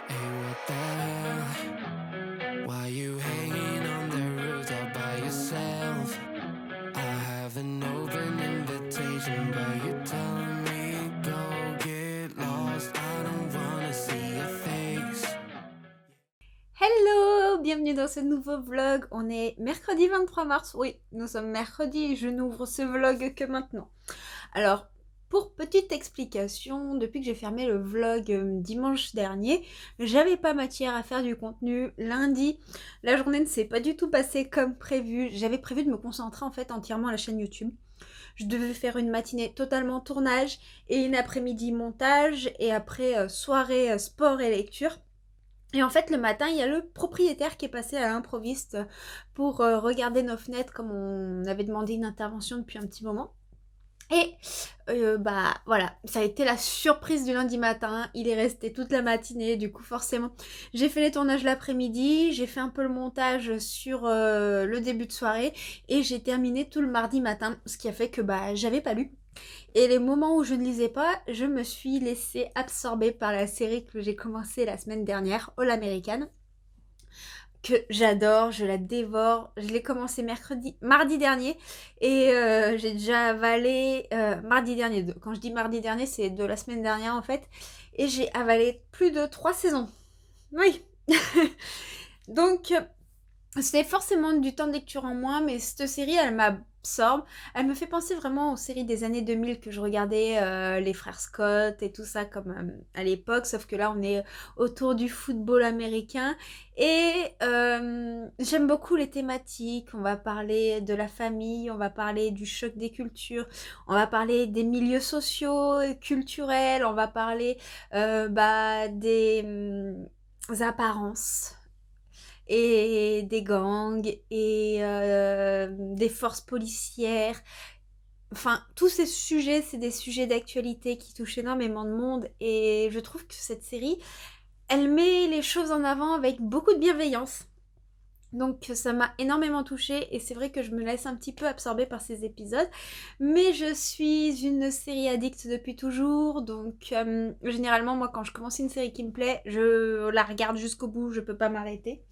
Hey, what the hell? Why you hanging on the roof all by yourself? I have an open invitation, but you're telling me go get lost. I don't wanna see your face. Hello, bienvenue dans ce nouveau vlog. On est mercredi 23 mars. Oui, nous sommes mercredi et je n'ouvre ce vlog que maintenant. Alors, pour petite explication, depuis que j'ai fermé le vlog dimanche dernier, j'avais pas matière à faire du contenu. Lundi, la journée ne s'est pas du tout passée comme prévu. J'avais prévu de me concentrer en fait entièrement à la chaîne YouTube. Je devais faire une matinée totalement tournage et une après-midi montage et après soirée sport et lecture. Et en fait, le matin, il y a le propriétaire qui est passé à l'improviste pour regarder nos fenêtres comme on avait demandé une intervention depuis un petit moment. Et bah voilà, ça a été la surprise du lundi matin. Il est resté toute la matinée, du coup forcément, j'ai fait les tournages l'après-midi, j'ai fait un peu le montage sur le début de soirée et j'ai terminé tout le mardi matin, ce qui a fait que bah j'avais pas lu. Et les moments où je ne lisais pas, je me suis laissée absorber par la série que j'ai commencée la semaine dernière, All American, que j'adore, je la dévore. Je l'ai commencé mardi dernier, et j'ai déjà avalé mardi dernier. Quand je dis mardi dernier, c'est de la semaine dernière en fait, et j'ai avalé plus de 3 saisons. Oui. Donc c'est forcément du temps de lecture en moins, mais cette série, elle m'absorbe. Elle me fait penser vraiment aux séries des années 2000 que je regardais, les frères Scott et tout ça, comme à l'époque, sauf que là, on est autour du football américain. Et j'aime beaucoup les thématiques. On va parler de la famille, on va parler du choc des cultures, on va parler des milieux sociaux, culturels, on va parler des apparences et des gangs et des forces policières. Enfin, tous ces sujets, c'est des sujets d'actualité qui touchent énormément de monde et je trouve que cette série, elle met les choses en avant avec beaucoup de bienveillance. Donc ça m'a énormément touchée et c'est vrai que je me laisse un petit peu absorber par ces épisodes. Mais je suis une série addict depuis toujours, donc généralement moi quand je commence une série qui me plaît, je la regarde jusqu'au bout, je peux pas m'arrêter.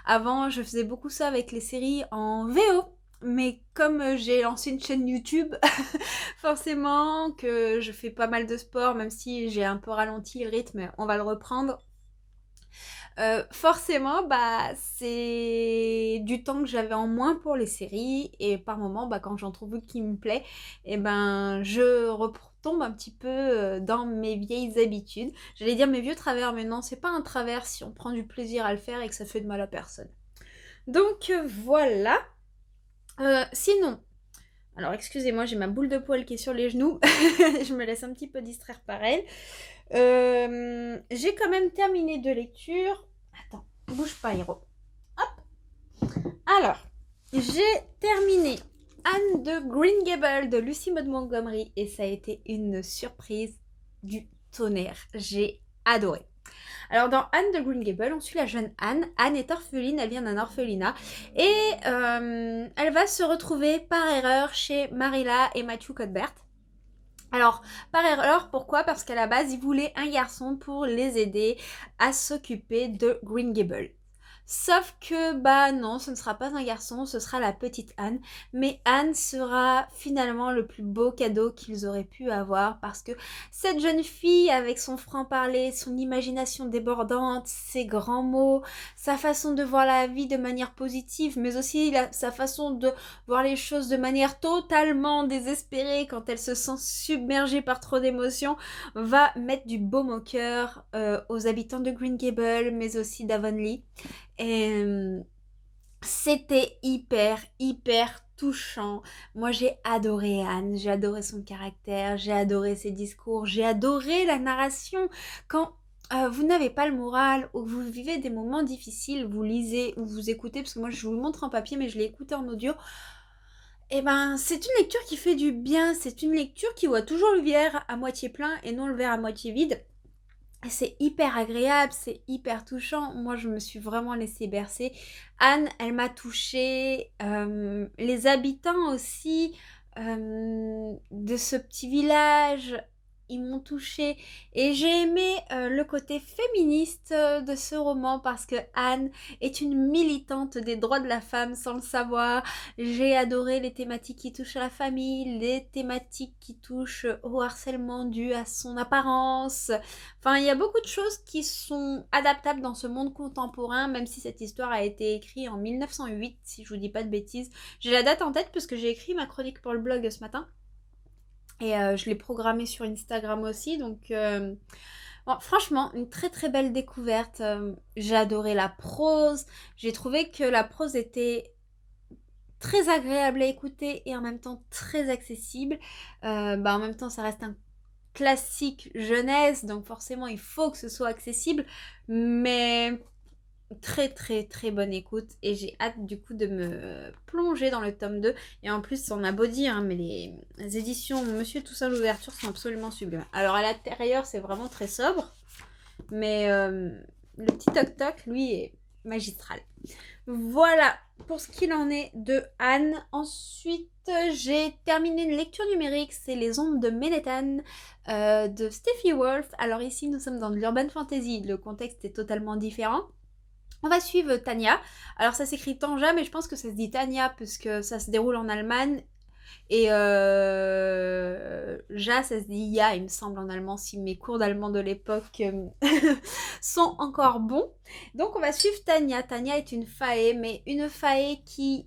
Avant je faisais beaucoup ça avec les séries en VO. Mais comme j'ai lancé une chaîne YouTube, forcément que je fais pas mal de sport, même si j'ai un peu ralenti le rythme, on va le reprendre. Forcément, bah, c'est du temps que j'avais en moins pour les séries et par moment, bah, quand j'en trouve une qui me plaît, et ben, je retombe un petit peu dans mes vieilles habitudes. J'allais dire mes vieux travers, mais non, c'est pas un travers si on prend du plaisir à le faire et que ça fait de mal à personne. Donc voilà. Sinon, alors excusez-moi, j'ai ma boule de poil qui est sur les genoux. Je me laisse un petit peu distraire par elle. J'ai quand même terminé de lecture. Attends, bouge pas, Hiro. Alors, j'ai terminé Anne de Green Gables de Lucy Maud Montgomery et ça a été une surprise du tonnerre. J'ai adoré. Alors dans Anne de Green Gables, on suit la jeune Anne. Anne est orpheline, elle vient d'un orphelinat et elle va se retrouver par erreur chez Marilla et Matthew Cuthbert. Alors, par erreur, pourquoi? Parce qu'à la base, ils voulaient un garçon pour les aider à s'occuper de Green Gables. Sauf que, bah non, ce ne sera pas un garçon, ce sera la petite Anne. Mais Anne sera finalement le plus beau cadeau qu'ils auraient pu avoir parce que cette jeune fille, avec son franc-parler, son imagination débordante, ses grands mots, sa façon de voir la vie de manière positive, mais aussi sa façon de voir les choses de manière totalement désespérée quand elle se sent submergée par trop d'émotions, va mettre du baume au cœur aux habitants de Green Gables, mais aussi d'Avonlea. Et c'était hyper touchant. Moi j'ai adoré Anne, j'ai adoré son caractère, j'ai adoré ses discours, j'ai adoré la narration. Quand vous n'avez pas le moral ou que vous vivez des moments difficiles, vous lisez ou vous écoutez, parce que moi je vous le montre en papier mais je l'ai écouté en audio, et ben c'est une lecture qui fait du bien, c'est une lecture qui voit toujours le verre à moitié plein et non le verre à moitié vide. C'est hyper agréable, c'est hyper touchant. Moi, je me suis vraiment laissée bercer. Anne, elle m'a touchée. Les habitants aussi de ce petit village. ils m'ont touchée et j'ai aimé le côté féministe de ce roman parce que Anne est une militante des droits de la femme sans le savoir. J'ai adoré les thématiques qui touchent à la famille, les thématiques qui touchent au harcèlement dû à son apparence. Enfin, il y a beaucoup de choses qui sont adaptables dans ce monde contemporain, même si cette histoire a été écrite en 1908, si je vous dis pas de bêtises. J'ai la date en tête parce que j'ai écrit ma chronique pour le blog ce matin. Et je l'ai programmé sur Instagram aussi, donc bon, franchement, une très très belle découverte. J'ai adoré la prose, j'ai trouvé que la prose était très agréable à écouter et en même temps très accessible. En même temps, ça reste un classique jeunesse, donc forcément il faut que ce soit accessible, mais très très très bonne écoute et j'ai hâte du coup de me plonger dans le tome 2 et en plus on a beau dire mais les éditions Monsieur Toussaint l'ouverture sont absolument sublimes. Alors à l'intérieur c'est vraiment très sobre mais le petit toc toc lui est magistral. Voilà pour ce qu'il en est de Anne. Ensuite j'ai terminé une lecture numérique, c'est Les Ombres de Manhattan de Steffi Wolf. Alors ici nous sommes dans de l'urban fantasy, le contexte est totalement différent. On va suivre Tania. Alors ça s'écrit Tanja, mais je pense que ça se dit Tania puisque ça se déroule en Allemagne. Et Ja, ça se dit Ya, il me semble en allemand, si mes cours d'allemand de l'époque sont encore bons. Donc on va suivre Tania. Tania est une fae, mais une fae qui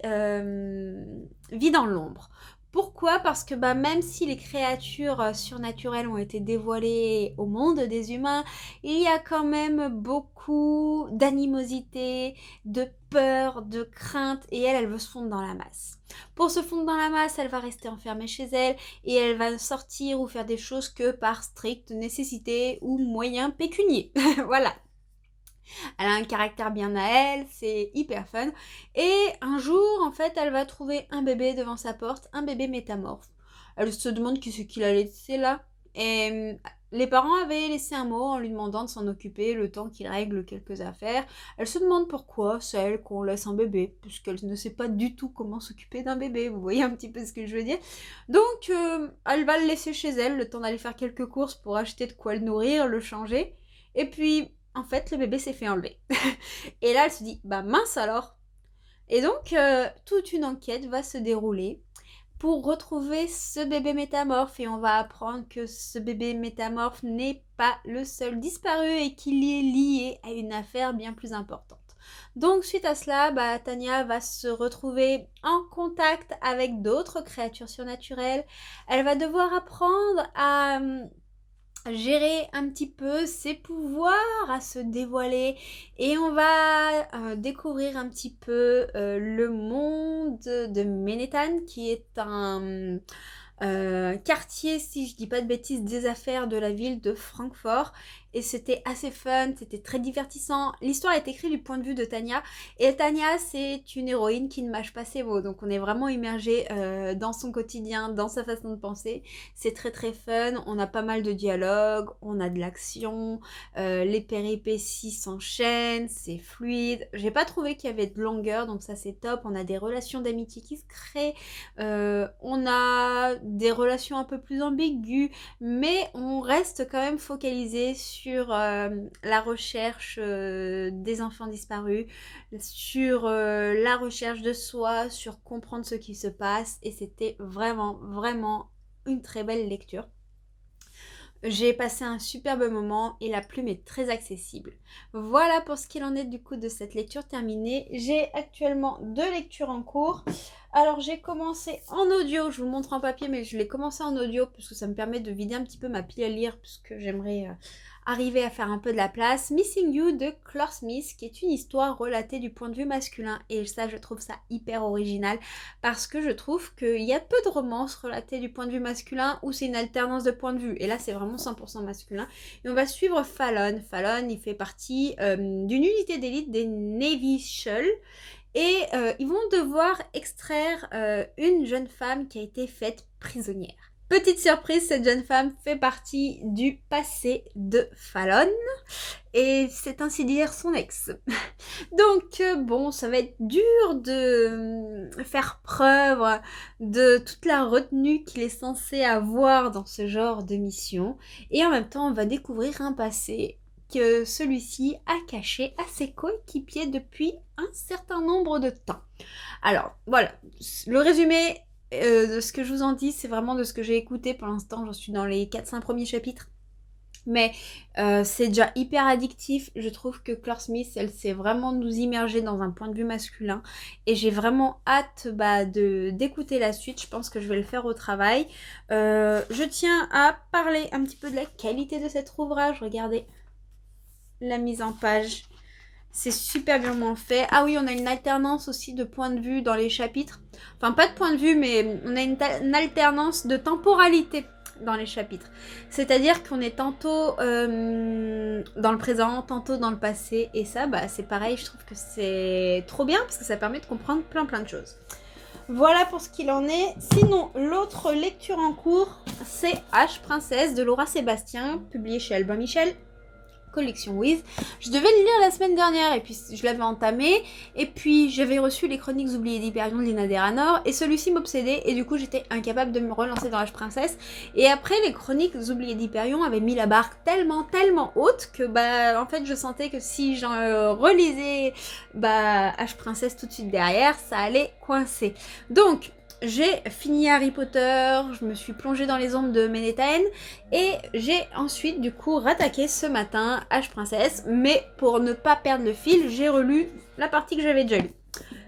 vit dans l'ombre. Pourquoi? Parce que même si les créatures surnaturelles ont été dévoilées au monde des humains, il y a quand même beaucoup d'animosité, de peur, de crainte, et elle veut se fondre dans la masse. Pour se fondre dans la masse, elle va rester enfermée chez elle, et elle va sortir ou faire des choses que par stricte nécessité ou moyen pécunier. Voilà. Elle a un caractère bien à elle, c'est hyper fun. Et un jour, en fait, elle va trouver un bébé devant sa porte, un bébé métamorphe. Elle se demande qui c'est qui l'a laissé là. Et les parents avaient laissé un mot en lui demandant de s'en occuper le temps qu'il règle quelques affaires. Elle se demande pourquoi c'est elle qu'on laisse un bébé, puisqu'elle ne sait pas du tout comment s'occuper d'un bébé. Vous voyez un petit peu ce que je veux dire. Donc, elle va le laisser chez elle, le temps d'aller faire quelques courses pour acheter de quoi le nourrir, le changer. Et puis en fait, le bébé s'est fait enlever. Et là, elle se dit, mince alors. Et donc, toute une enquête va se dérouler pour retrouver ce bébé métamorphe. Et on va apprendre que ce bébé métamorphe n'est pas le seul disparu et qu'il est lié à une affaire bien plus importante. Donc, suite à cela, Tania va se retrouver en contact avec d'autres créatures surnaturelles. Elle va devoir apprendre à gérer un petit peu ses pouvoirs, à se dévoiler et on va découvrir un petit peu le monde de Manhattan qui est un quartier, si je dis pas de bêtises, des affaires de la ville de Francfort. Et c'était assez fun, c'était très divertissant. L'histoire est écrite du point de vue de Tania. Et Tania, c'est une héroïne qui ne mâche pas ses mots. Donc on est vraiment immergé dans son quotidien, dans sa façon de penser. C'est très très fun. On a pas mal de dialogues, on a de l'action, les péripéties s'enchaînent, c'est fluide. J'ai pas trouvé qu'il y avait de longueur, donc ça c'est top. On a des relations d'amitié qui se créent. On a des relations un peu plus ambiguës, mais on reste quand même focalisé sur la recherche des enfants disparus, sur la recherche de soi, sur comprendre ce qui se passe, et c'était vraiment, vraiment une très belle lecture. J'ai passé un superbe moment et la plume est très accessible. Voilà pour ce qu'il en est du coup de cette lecture terminée. J'ai actuellement 2 lectures en cours. Alors j'ai commencé en audio, je vous montre en papier mais je l'ai commencé en audio parce que ça me permet de vider un petit peu ma pile à lire puisque j'aimerais arriver à faire un peu de la place. Missing You de Clore Smith qui est une histoire relatée du point de vue masculin et ça je trouve ça hyper original parce que je trouve qu'il y a peu de romances relatées du point de vue masculin où c'est une alternance de point de vue et là c'est vraiment 100% masculin. Et on va suivre Fallon. Fallon il fait partie d'une unité d'élite des Navy Shell. Et ils vont devoir extraire une jeune femme qui a été faite prisonnière. Petite surprise, cette jeune femme fait partie du passé de Fallon et c'est ainsi dire son ex. Donc bon, ça va être dur de faire preuve de toute la retenue qu'il est censé avoir dans ce genre de mission et en même temps on va découvrir un passé que celui-ci a caché à ses coéquipiers depuis un certain nombre de temps. Alors voilà, le résumé de ce que je vous en dis, c'est vraiment de ce que j'ai écouté pour l'instant. J'en suis dans les 4-5 premiers chapitres. Mais c'est déjà hyper addictif. Je trouve que Claire Smith, elle sait vraiment nous immerger dans un point de vue masculin. Et j'ai vraiment hâte d'écouter la suite. Je pense que je vais le faire au travail. Je tiens à parler un petit peu de la qualité de cet ouvrage. Regardez la mise en page. C'est super bien fait. Ah oui, on a une alternance aussi de points de vue dans les chapitres. Enfin, pas de point de vue, mais on a une alternance de temporalité dans les chapitres. C'est-à-dire qu'on est tantôt dans le présent, tantôt dans le passé. Et ça, c'est pareil, je trouve que c'est trop bien parce que ça permet de comprendre plein de choses. Voilà pour ce qu'il en est. Sinon, l'autre lecture en cours, c'est H Princesse de Laura Sébastien, publié chez Albin Michel. Collection Wiz. Je devais le lire la semaine dernière et puis je l'avais entamé et puis j'avais reçu les Chroniques oubliées d'Hyperion de Lina Deranor et celui-ci m'obsédait et du coup j'étais incapable de me relancer dans H Princesse et après les Chroniques oubliées d'Hyperion avaient mis la barre tellement haute que en fait je sentais que si j'en relisais H Princesse tout de suite derrière ça allait coincer. Donc j'ai fini Harry Potter, je me suis plongée dans les ombres de Ménétaine et j'ai ensuite du coup rattaqué ce matin H Princesse, mais pour ne pas perdre le fil, j'ai relu la partie que j'avais déjà lue.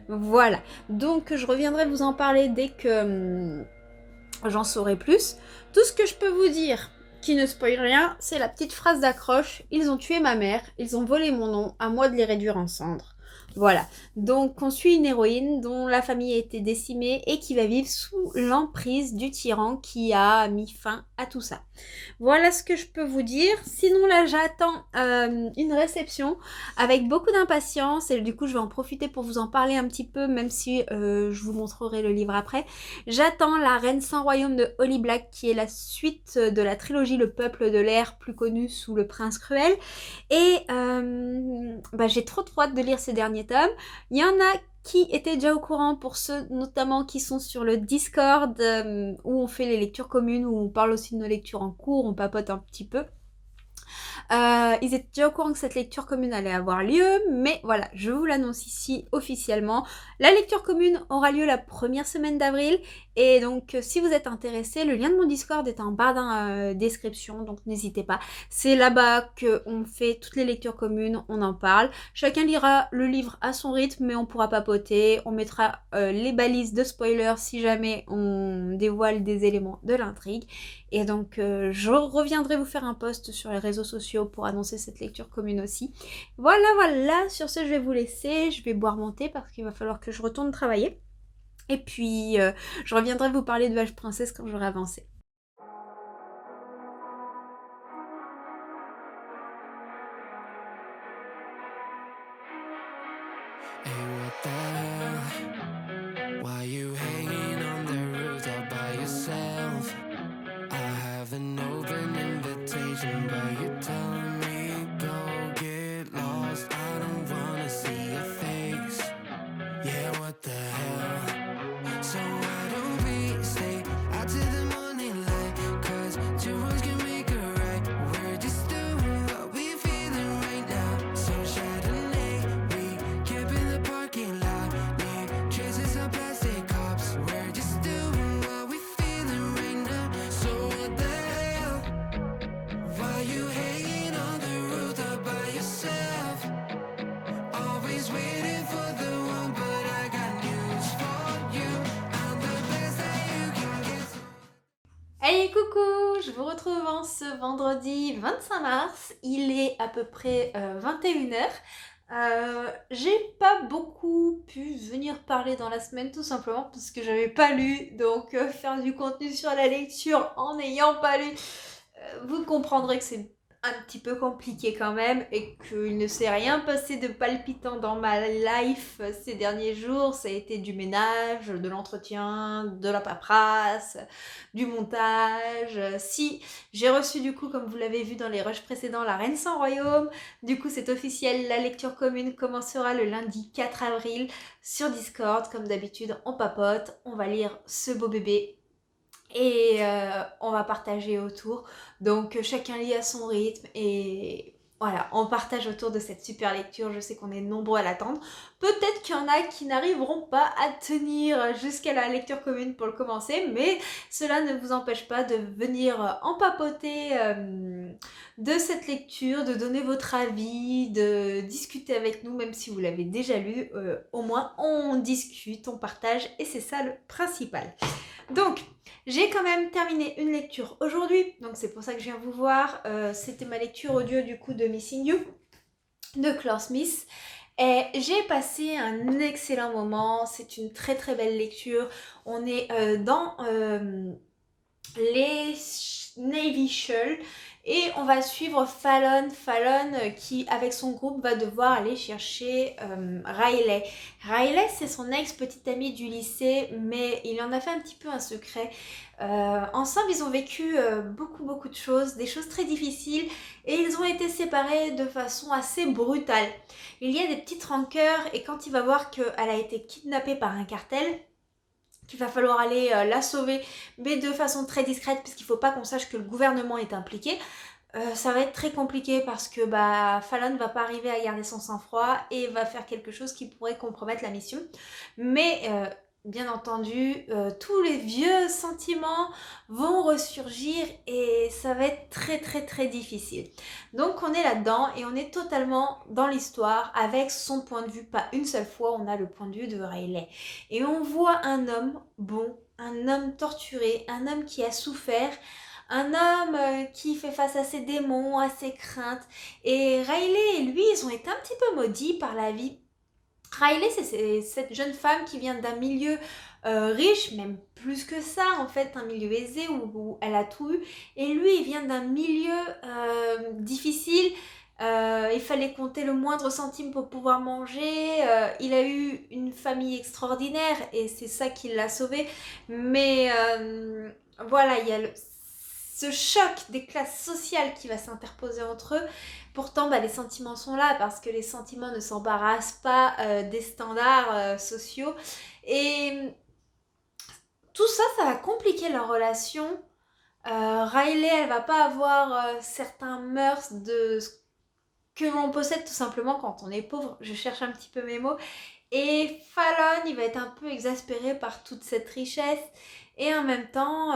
Voilà, donc je reviendrai vous en parler dès que j'en saurai plus. Tout ce que je peux vous dire, qui ne spoil rien, c'est la petite phrase d'accroche. Ils ont tué ma mère, ils ont volé mon nom, à moi de les réduire en cendres. Voilà, donc on suit une héroïne dont la famille a été décimée et qui va vivre sous l'emprise du tyran qui a mis fin à tout ça. Voilà ce que je peux vous dire. Sinon là j'attends une réception avec beaucoup d'impatience et du coup je vais en profiter pour vous en parler un petit peu même si je vous montrerai le livre après. J'attends La Reine sans royaume de Holly Black qui est la suite de la trilogie Le Peuple de l'air plus connue sous Le Prince Cruel et j'ai trop hâte de lire ces derniers tomes. Il y en a qui étaient déjà au courant pour ceux notamment qui sont sur le Discord où on fait les lectures communes, où on parle aussi de nos lectures en cours, on papote un petit peu. Ils étaient déjà au courant que cette lecture commune allait avoir lieu, mais voilà, je vous l'annonce ici officiellement. La lecture commune aura lieu la première semaine d'avril, et donc si vous êtes intéressé, le lien de mon Discord est en barre de description, donc n'hésitez pas. C'est là-bas qu'on fait toutes les lectures communes, on en parle. Chacun lira le livre à son rythme, mais on pourra papoter, on mettra les balises de spoilers si jamais on dévoile des éléments de l'intrigue. Et donc je reviendrai vous faire un post sur les réseaux sociaux pour annoncer cette lecture commune aussi. Voilà, sur ce je vais vous laisser, je vais boire mon thé parce qu'il va falloir que je retourne travailler. Et puis je reviendrai vous parler de H Princesse quand j'aurai avancé. Hey, what the hell? Why you hanging on the roof all by yourself? I have an open invitation, but you're telling me go get lost. I don't wanna see your face. Yeah, what the hell? So why don't we stay out to the morning light? 'Cause two wrongs can make a right. We're just doing what we feeling right now. So Chardonnay, we camp in the parking lot. Leave traces of plastic cups. We're just doing what we feeling right now. So what the hell? Why you hanging on the roof all by yourself? Always waiting for the one, but I got news for you. I'm the best that you can get. Hey coucou, je vous retrouve en ce vendredi 25 mars, il est à peu près 21h. J'ai pas beaucoup pu venir parler dans la semaine tout simplement parce que j'avais pas lu, donc faire du contenu sur la lecture en n'ayant pas lu, vous comprendrez que c'est un petit peu compliqué quand même et qu'il ne s'est rien passé de palpitant dans ma life ces derniers jours. Ça a été du ménage, de l'entretien, de la paperasse, du montage. Si, j'ai reçu du coup, comme vous l'avez vu dans les rushs précédents, La Reine sans Royaume. Du coup, c'est officiel, la lecture commune commencera le lundi 4 avril sur Discord. Comme d'habitude, on papote, on va lire ce beau bébé et on va partager autour. Donc chacun lit à son rythme et voilà, on partage autour de cette super lecture. Je sais qu'on est nombreux à l'attendre. Peut-être qu'il y en a qui n'arriveront pas à tenir jusqu'à la lecture commune pour le commencer, mais cela ne vous empêche pas de venir en papoter de cette lecture, de donner votre avis, de discuter avec nous, même si vous l'avez déjà lu. Au moins, on discute, on partage et c'est ça le principal. Donc, j'ai quand même terminé une lecture aujourd'hui, donc c'est pour ça que je viens vous voir. C'était ma lecture audio du coup de Missing You de Claire Smith. Et j'ai passé un excellent moment, c'est une très très belle lecture. On est dans les Navy Shell et on va suivre Fallon qui avec son groupe va devoir aller chercher Riley. Riley c'est son ex-petite amie du lycée, mais il en a fait un petit peu un secret. Ensemble ils ont vécu beaucoup de choses, des choses très difficiles et ils ont été séparés de façon assez brutale. Il y a des petites rancœurs et quand il va voir qu'elle a été kidnappée par un cartel, qu'il va falloir aller la sauver, mais de façon très discrète, puisqu'il ne faut pas qu'on sache que le gouvernement est impliqué. Ça va être très compliqué parce que Fallon ne va pas arriver à garder son sang-froid et va faire quelque chose qui pourrait compromettre la mission. Mais bien entendu, tous les vieux sentiments vont ressurgir et ça va être très difficile. Donc on est là-dedans et on est totalement dans l'histoire avec son point de vue. Pas une seule fois, on a le point de vue de Riley. Et on voit un homme bon, un homme torturé, un homme qui a souffert, un homme qui fait face à ses démons, à ses craintes. Et Riley et lui, ils ont été un petit peu maudits par la vie. Riley, c'est cette jeune femme qui vient d'un milieu riche, même plus que ça, en fait, un milieu aisé où elle a tout eu. Et lui, il vient d'un milieu difficile. Il fallait compter le moindre centime pour pouvoir manger. Il a eu une famille extraordinaire et c'est ça qui l'a sauvé. Mais voilà, il y a ce choc des classes sociales qui va s'interposer entre eux. Pourtant, les sentiments sont là parce que les sentiments ne s'embarrassent pas des standards sociaux. Et tout ça, ça va compliquer leur relation. Riley, elle va pas avoir certains mœurs de ce que l'on possède tout simplement quand on est pauvre. Je cherche un petit peu mes mots. Et Fallon, il va être un peu exaspéré par toute cette richesse. Et en même temps,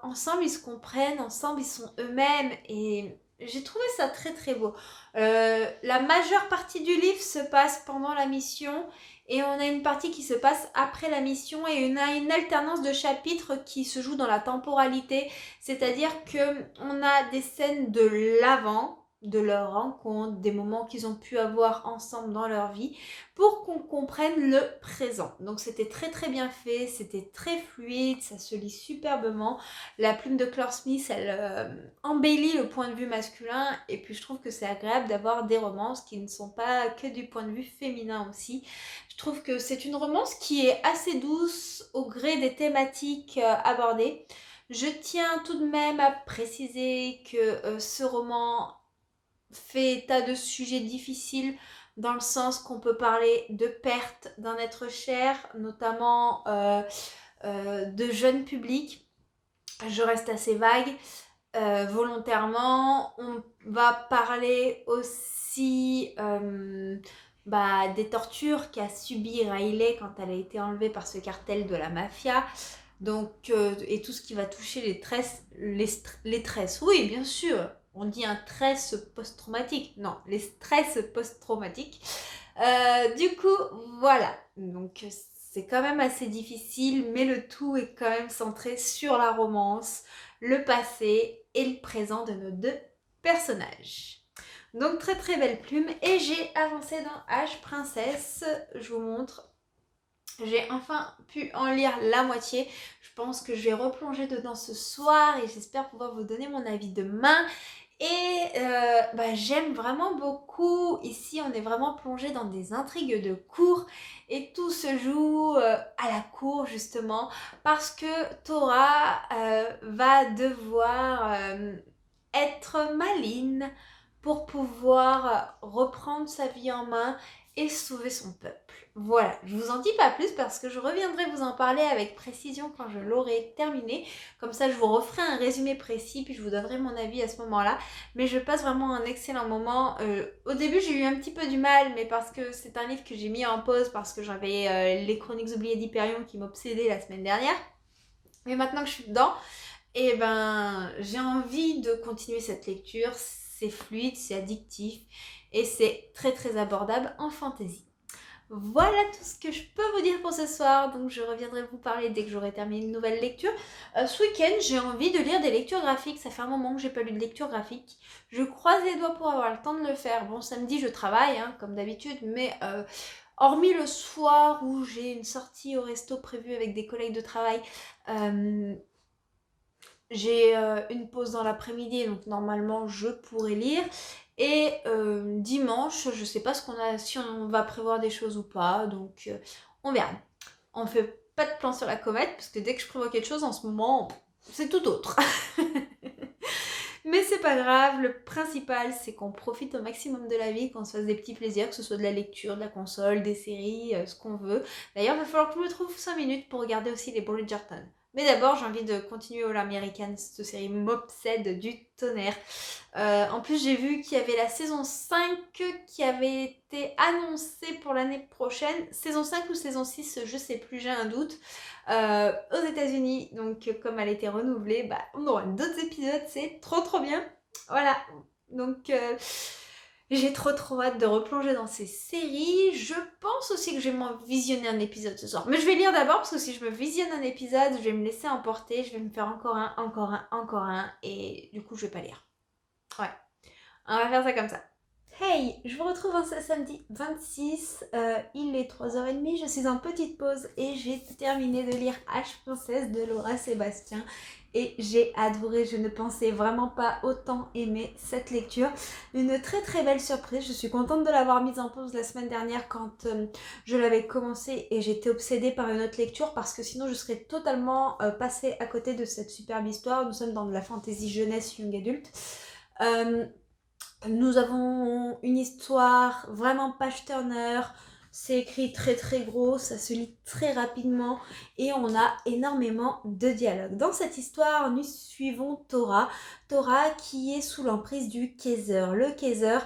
ensemble, ils se comprennent, ensemble, ils sont eux-mêmes. Et j'ai trouvé ça très beau. La majeure partie du livre se passe pendant la mission. Et on a une partie qui se passe après la mission. Et on a une alternance de chapitres qui se joue dans la temporalité. C'est-à-dire qu'on a des scènes de l'avant, de leur rencontre, des moments qu'ils ont pu avoir ensemble dans leur vie, pour qu'on comprenne le présent. Donc c'était très bien fait, c'était très fluide, ça se lit superbement. La plume de Claire Smith, elle embellit le point de vue masculin, et puis je trouve que c'est agréable d'avoir des romances qui ne sont pas que du point de vue féminin aussi. Je trouve que c'est une romance qui est assez douce au gré des thématiques abordées. Je tiens tout de même à préciser que ce roman fait état de sujets difficiles dans le sens qu'on peut parler de perte d'un être cher, notamment de jeunes publics. Je reste assez vague volontairement. On va parler aussi des tortures qu'a subi Riley quand elle a été enlevée par ce cartel de la mafia. Donc, et tout ce qui va toucher les tresses. Oui, bien sûr, on dit un stress post-traumatique. Non, les stress post-traumatiques. Du coup, voilà. Donc, c'est quand même assez difficile, mais le tout est quand même centré sur la romance, le passé et le présent de nos deux personnages. Donc, très belle plume. Et j'ai avancé dans H Princesse. Je vous montre. J'ai enfin pu en lire la moitié. Je pense que je vais replonger dedans ce soir et j'espère pouvoir vous donner mon avis demain. Et j'aime vraiment beaucoup. Ici, on est vraiment plongé dans des intrigues de cour et tout se joue à la cour justement parce que Tora va devoir être maligne pour pouvoir reprendre sa vie en main et sauver son peuple. Voilà, je vous en dis pas plus parce que je reviendrai vous en parler avec précision quand je l'aurai terminé. Comme ça, je vous referai un résumé précis puis je vous donnerai mon avis à ce moment-là. Mais je passe vraiment un excellent moment. Au début, j'ai eu un petit peu du mal, mais parce que c'est un livre que j'ai mis en pause parce que j'avais les Chroniques oubliées d'Hyperion qui m'obsédaient la semaine dernière. Mais maintenant que je suis dedans, et j'ai envie de continuer cette lecture. C'est fluide, c'est addictif et c'est très très abordable en fantasy. Voilà tout ce que je peux vous dire pour ce soir, donc je reviendrai vous parler dès que j'aurai terminé une nouvelle lecture. Ce week-end, j'ai envie de lire des lectures graphiques, ça fait un moment que j'ai pas lu de lecture graphique. Je croise les doigts pour avoir le temps de le faire. Bon, samedi je travaille, comme d'habitude, mais hormis le soir où j'ai une sortie au resto prévue avec des collègues de travail, j'ai une pause dans l'après-midi, donc normalement je pourrais lire. Et dimanche, je sais pas si on va prévoir des choses ou pas, donc on verra. On fait pas de plan sur la comète, parce que dès que je prévois quelque chose en ce moment, c'est tout autre. Mais c'est pas grave, le principal c'est qu'on profite au maximum de la vie, qu'on se fasse des petits plaisirs, que ce soit de la lecture, de la console, des séries, ce qu'on veut. D'ailleurs, il va falloir que je me trouve 5 minutes pour regarder aussi les Bridgerton. Mais d'abord, j'ai envie de continuer All American, cette série m'obsède du tonnerre. En plus, j'ai vu qu'il y avait la saison 5 qui avait été annoncée pour l'année prochaine. Saison 5 ou saison 6, je sais plus, j'ai un doute. Aux États-Unis, donc comme elle a été renouvelée, on aura d'autres épisodes, c'est trop trop bien. Voilà, donc j'ai trop hâte de replonger dans ces séries. Je pense aussi que je vais m'en visionner un épisode ce soir. Mais je vais lire d'abord parce que si je me visionne un épisode, je vais me laisser emporter, je vais me faire encore un et du coup je vais pas lire. Ouais, on va faire ça comme ça. Hey, je vous retrouve en ce samedi 26, il est 3h30, je suis en petite pause et j'ai terminé de lire H Princesse de Laura Sébastien et j'ai adoré, je ne pensais vraiment pas autant aimer cette lecture. Une très très belle surprise, je suis contente de l'avoir mise en pause la semaine dernière quand je l'avais commencé et j'étais obsédée par une autre lecture parce que sinon je serais totalement passée à côté de cette superbe histoire. Nous sommes dans de la fantasy jeunesse young adulte. Nous avons une histoire vraiment page-turner, c'est écrit très très gros, ça se lit très rapidement et on a énormément de dialogues. Dans cette histoire, nous suivons Tora qui est sous l'emprise du Kaiser. Le Kaiser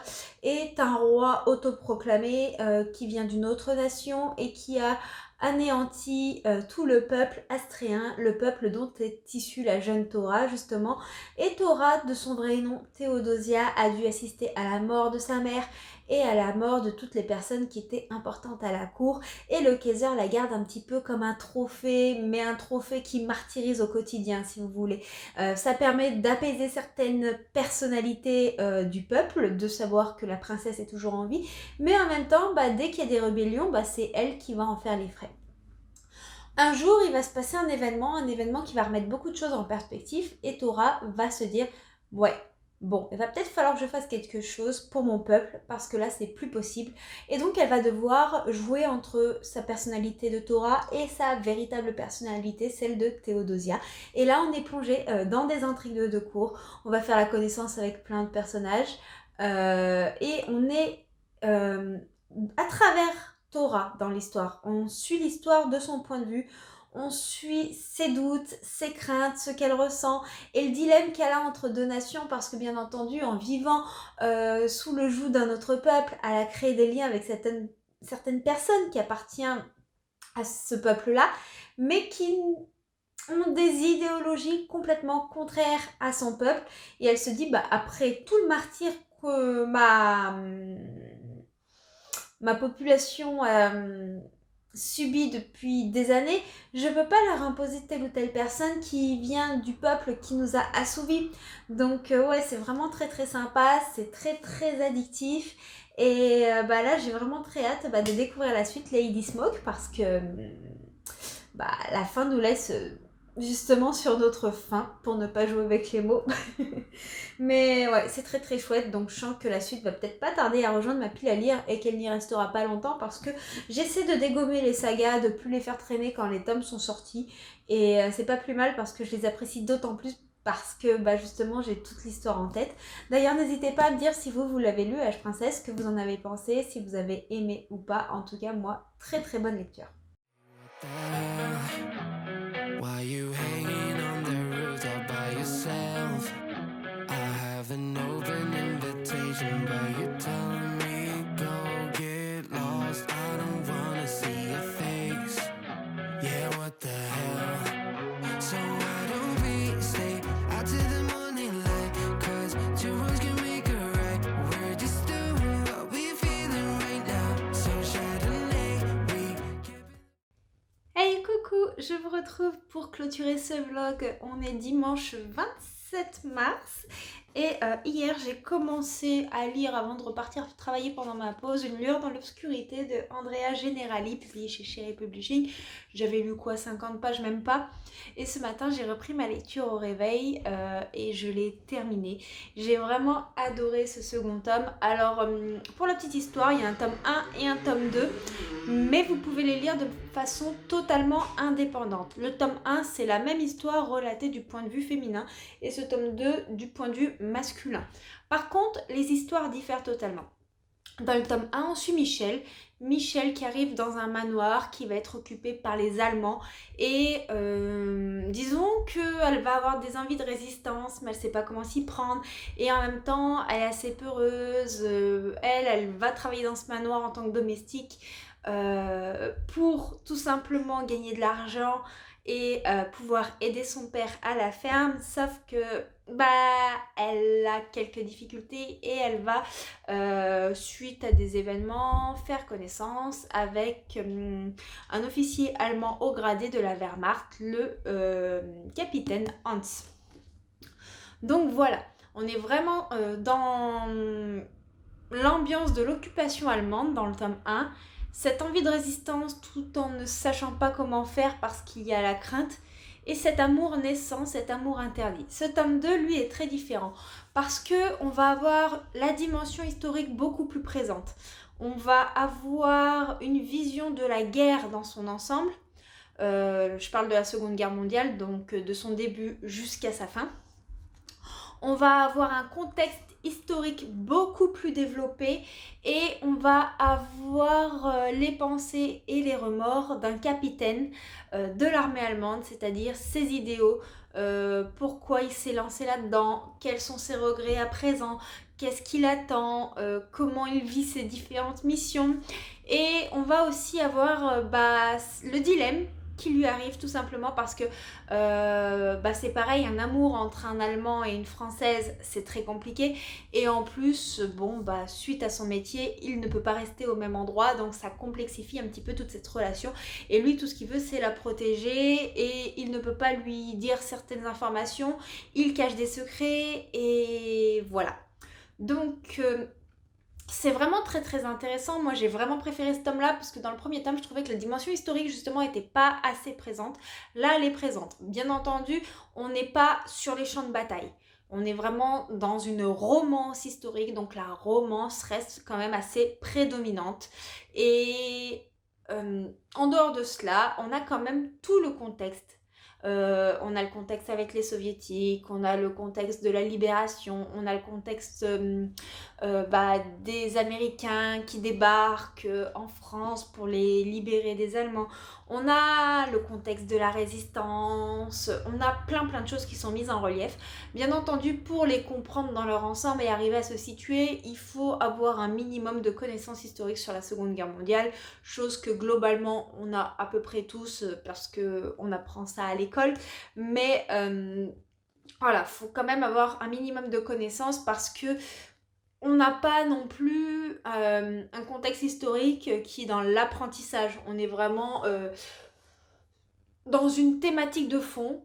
est un roi autoproclamé qui vient d'une autre nation et qui a anéanti tout le peuple astréen, le peuple dont est issue la jeune Tora justement. Et Tora, de son vrai nom, Théodosia, a dû assister à la mort de sa mère et à la mort de toutes les personnes qui étaient importantes à la cour. Et le Kaiser la garde un petit peu comme un trophée, mais un trophée qui martyrise au quotidien, si vous voulez. Ça permet d'apaiser certaines personnalités du peuple, de savoir que la princesse est toujours en vie, mais en même temps, dès qu'il y a des rébellions, c'est elle qui va en faire les frais. Un jour, il va se passer un événement qui va remettre beaucoup de choses en perspective et Tora va se dire « Ouais, bon, il va peut-être falloir que je fasse quelque chose pour mon peuple parce que là, c'est plus possible. » Et donc, elle va devoir jouer entre sa personnalité de Tora et sa véritable personnalité, celle de Théodosia. Et là, on est plongé dans des intrigues de cour. On va faire la connaissance avec plein de personnages et on est à travers Tora dans l'histoire. On suit l'histoire de son point de vue, on suit ses doutes, ses craintes, ce qu'elle ressent et le dilemme qu'elle a entre deux nations parce que bien entendu en vivant sous le joug d'un autre peuple, elle a créé des liens avec certaines personnes qui appartiennent à ce peuple-là mais qui ont des idéologies complètement contraires à son peuple et elle se dit après tout le martyre que ma population subit depuis des années, je ne peux pas leur imposer telle ou telle personne qui vient du peuple qui nous a assouvis. Donc ouais, c'est vraiment très très sympa, c'est très très addictif. Et là, j'ai vraiment très hâte de découvrir la suite, Lady Smoke, parce que la fin nous laisse justement sur d'autres fins, pour ne pas jouer avec les mots. Mais ouais, c'est très très chouette, donc je sens que la suite va peut-être pas tarder à rejoindre ma pile à lire et qu'elle n'y restera pas longtemps parce que j'essaie de dégommer les sagas, de plus les faire traîner quand les tomes sont sortis. Et c'est pas plus mal parce que je les apprécie d'autant plus parce que bah justement j'ai toute l'histoire en tête. D'ailleurs n'hésitez pas à me dire si vous l'avez lu, H Princesse, que vous en avez pensé, si vous avez aimé ou pas. En tout cas moi, très très bonne lecture. Why you hanging on the roof all by yourself? I have an open invitation, but you're telling me go get lost. I don't wanna see your face. Yeah, what the hell? So why don't we stay out to the morning light? 'Cause two wrongs can make a right. We're just doing what we're feeling right now. So Chardonnay, we keep it. Hey coucou, je vous retrouve pour clôturer ce vlog. On est dimanche 27 mars et hier j'ai commencé à lire avant de repartir travailler pendant ma pause Une lueur dans l'obscurité de Andrea Generali, publié chez Cherry Publishing. J'avais lu quoi, 50 pages, même pas. Et ce matin j'ai repris ma lecture au réveil et je l'ai terminée. J'ai vraiment adoré ce second tome. Alors pour la petite histoire, il y a un tome 1 et un tome 2. Mais vous pouvez les lire de façon totalement indépendante. Le tome 1, c'est la même histoire relatée du point de vue féminin et ce tome 2 du point de vue masculin. Par contre, les histoires diffèrent totalement. Dans le tome 1, on suit Michel. Michel qui arrive dans un manoir qui va être occupé par les Allemands et disons qu'elle va avoir des envies de résistance mais elle sait pas comment s'y prendre et en même temps elle est assez peureuse, elle va travailler dans ce manoir en tant que domestique pour tout simplement gagner de l'argent et pouvoir aider son père à la ferme, sauf que elle a quelques difficultés et elle va suite à des événements faire connaissance avec un officier allemand haut gradé de la Wehrmacht, le capitaine Hans. Donc voilà, on est vraiment dans l'ambiance de l'occupation allemande dans le tome 1, cette envie de résistance tout en ne sachant pas comment faire parce qu'il y a la crainte, et cet amour naissant, cet amour interdit. Ce tome 2, lui, est très différent parce qu'on va avoir la dimension historique beaucoup plus présente. On va avoir une vision de la guerre dans son ensemble. Je parle de la Seconde Guerre mondiale, donc de son début jusqu'à sa fin. On va avoir un contexte historique beaucoup plus développé et on va avoir les pensées et les remords d'un capitaine de l'armée allemande, c'est-à-dire ses idéaux, pourquoi il s'est lancé là-dedans, quels sont ses regrets à présent, qu'est-ce qu'il attend, comment il vit ses différentes missions. Et on va aussi avoir le dilemme qui lui arrive tout simplement parce que c'est pareil, un amour entre un Allemand et une Française, c'est très compliqué et en plus, suite à son métier, il ne peut pas rester au même endroit, donc ça complexifie un petit peu toute cette relation et lui, tout ce qu'il veut, c'est la protéger et il ne peut pas lui dire certaines informations, il cache des secrets et voilà. Donc c'est vraiment très très intéressant. Moi j'ai vraiment préféré ce tome là parce que dans le premier tome je trouvais que la dimension historique justement n'était pas assez présente. Là elle est présente. Bien entendu on n'est pas sur les champs de bataille. On est vraiment dans une romance historique, donc la romance reste quand même assez prédominante. Et en dehors de cela, on a quand même tout le contexte. On a le contexte avec les soviétiques, on a le contexte de la libération, on a le contexte des Américains qui débarquent en France pour les libérer des Allemands. On a le contexte de la résistance, on a plein de choses qui sont mises en relief. Bien entendu, pour les comprendre dans leur ensemble et arriver à se situer, il faut avoir un minimum de connaissances historiques sur la Seconde Guerre mondiale, chose que globalement on a à peu près tous parce qu'on apprend ça à l'école. Mais voilà, faut quand même avoir un minimum de connaissances parce que on n'a pas non plus un contexte historique qui est dans l'apprentissage. On est vraiment dans une thématique de fond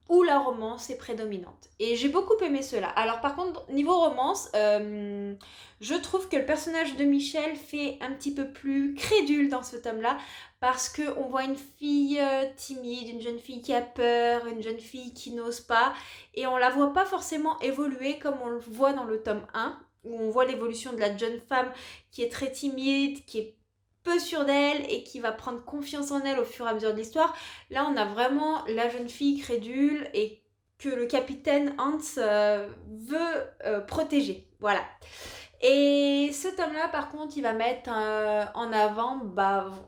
où la romance est prédominante. Et j'ai beaucoup aimé cela. Alors par contre, niveau romance, je trouve que le personnage de Michel fait un petit peu plus crédule dans ce tome-là, parce qu'on voit une fille timide, une jeune fille qui a peur, une jeune fille qui n'ose pas, et on la voit pas forcément évoluer comme on le voit dans le tome 1, où on voit l'évolution de la jeune femme qui est très timide, qui est peu sûre d'elle et qui va prendre confiance en elle au fur et à mesure de l'histoire. Là, on a vraiment la jeune fille crédule et que le capitaine Hans veut protéger. Voilà. Et ce tome-là, par contre, il va mettre en avant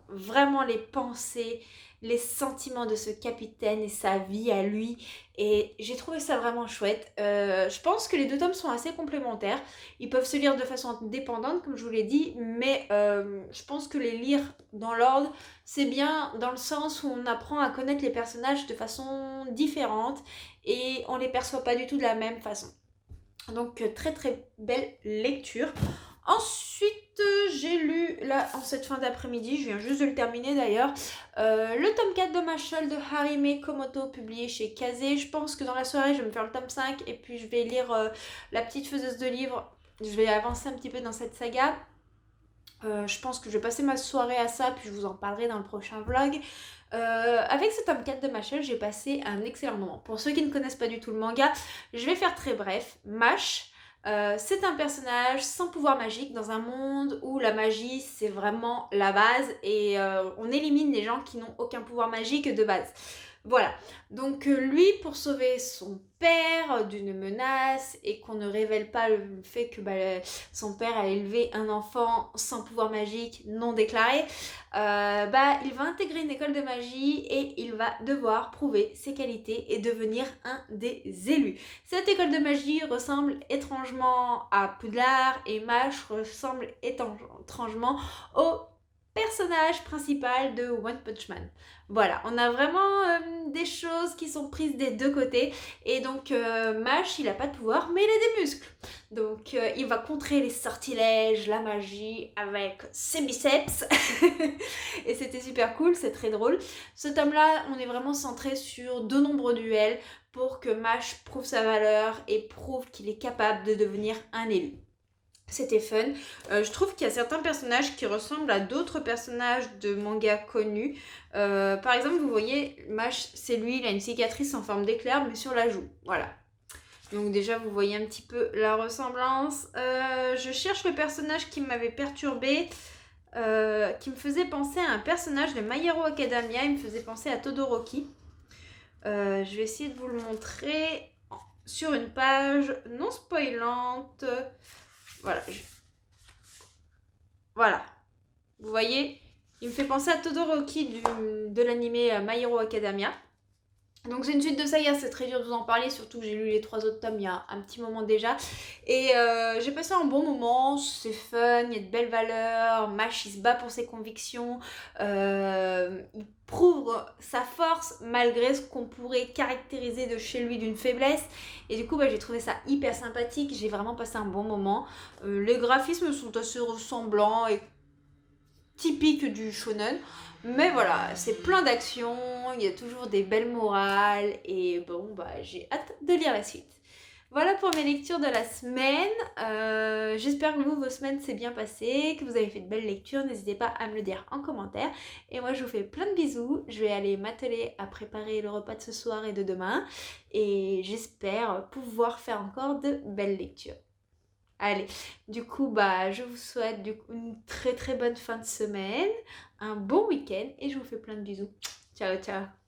vraiment les pensées, les sentiments de ce capitaine et sa vie à lui. Et j'ai trouvé ça vraiment chouette. Je pense que les deux tomes sont assez complémentaires. Ils peuvent se lire de façon indépendante, comme je vous l'ai dit, mais je pense que les lire dans l'ordre, c'est bien dans le sens où on apprend à connaître les personnages de façon différente et on les perçoit pas du tout de la même façon. Donc très très belle lecture. Ensuite, j'ai lu, là, en cette fin d'après-midi, je viens juste de le terminer d'ailleurs, le tome 4 de Mashle de Harime Komoto, publié chez Kazé. Je pense que dans la soirée, je vais me faire le tome 5 et puis je vais lire La petite faiseuse de livres. Je vais avancer un petit peu dans cette saga. Je pense que je vais passer ma soirée à ça, puis je vous en parlerai dans le prochain vlog. Avec ce tome 4 de Mashle, j'ai passé un excellent moment. Pour ceux qui ne connaissent pas du tout le manga, je vais faire très bref. Mash, c'est un personnage sans pouvoir magique dans un monde où la magie c'est vraiment la base et on élimine les gens qui n'ont aucun pouvoir magique de base. Voilà, donc lui, pour sauver son père d'une menace et qu'on ne révèle pas le fait que son père a élevé un enfant sans pouvoir magique non déclaré, il va intégrer une école de magie et il va devoir prouver ses qualités et devenir un des élus. Cette école de magie ressemble étrangement à Poudlard et Mash ressemble étrangement au personnage principal de One Punch Man. Voilà, on a vraiment des choses qui sont prises des deux côtés. Et donc Mash, il a pas de pouvoir, mais il a des muscles. Donc il va contrer les sortilèges, la magie avec ses biceps. Et c'était super cool, c'est très drôle. Ce tome-là, on est vraiment centré sur de nombreux duels pour que Mash prouve sa valeur et prouve qu'il est capable de devenir un élu. C'était fun. Je trouve qu'il y a certains personnages qui ressemblent à d'autres personnages de manga connus. Par exemple, vous voyez, Mash, c'est lui, il a une cicatrice en forme d'éclair, mais sur la joue. Voilà. Donc déjà, vous voyez un petit peu la ressemblance. Je cherche le personnage qui m'avait perturbée, qui me faisait penser à un personnage de My Hero Academia. Il me faisait penser à Todoroki. Je vais essayer de vous le montrer sur une page non spoilante. Voilà. Voilà. Vous voyez, il me fait penser à Todoroki de l'animé My Hero Academia. Donc c'est une suite de saga, c'est très dur de vous en parler, surtout que j'ai lu les 3 autres tomes il y a un petit moment déjà. Et j'ai passé un bon moment, c'est fun, il y a de belles valeurs, Mash il se bat pour ses convictions, il prouve sa force malgré ce qu'on pourrait caractériser de chez lui d'une faiblesse. Et du coup j'ai trouvé ça hyper sympathique, j'ai vraiment passé un bon moment. Les graphismes sont assez ressemblants et typiques du shonen. Mais voilà, c'est plein d'actions, il y a toujours des belles morales et bon, j'ai hâte de lire la suite. Voilà pour mes lectures de la semaine. J'espère que vos semaines s'est bien passées, que vous avez fait de belles lectures. N'hésitez pas à me le dire en commentaire. Et moi, je vous fais plein de bisous. Je vais aller m'atteler à préparer le repas de ce soir et de demain. Et j'espère pouvoir faire encore de belles lectures. Allez, du coup, je vous souhaite une très très bonne fin de semaine, un bon week-end et je vous fais plein de bisous. Ciao, ciao.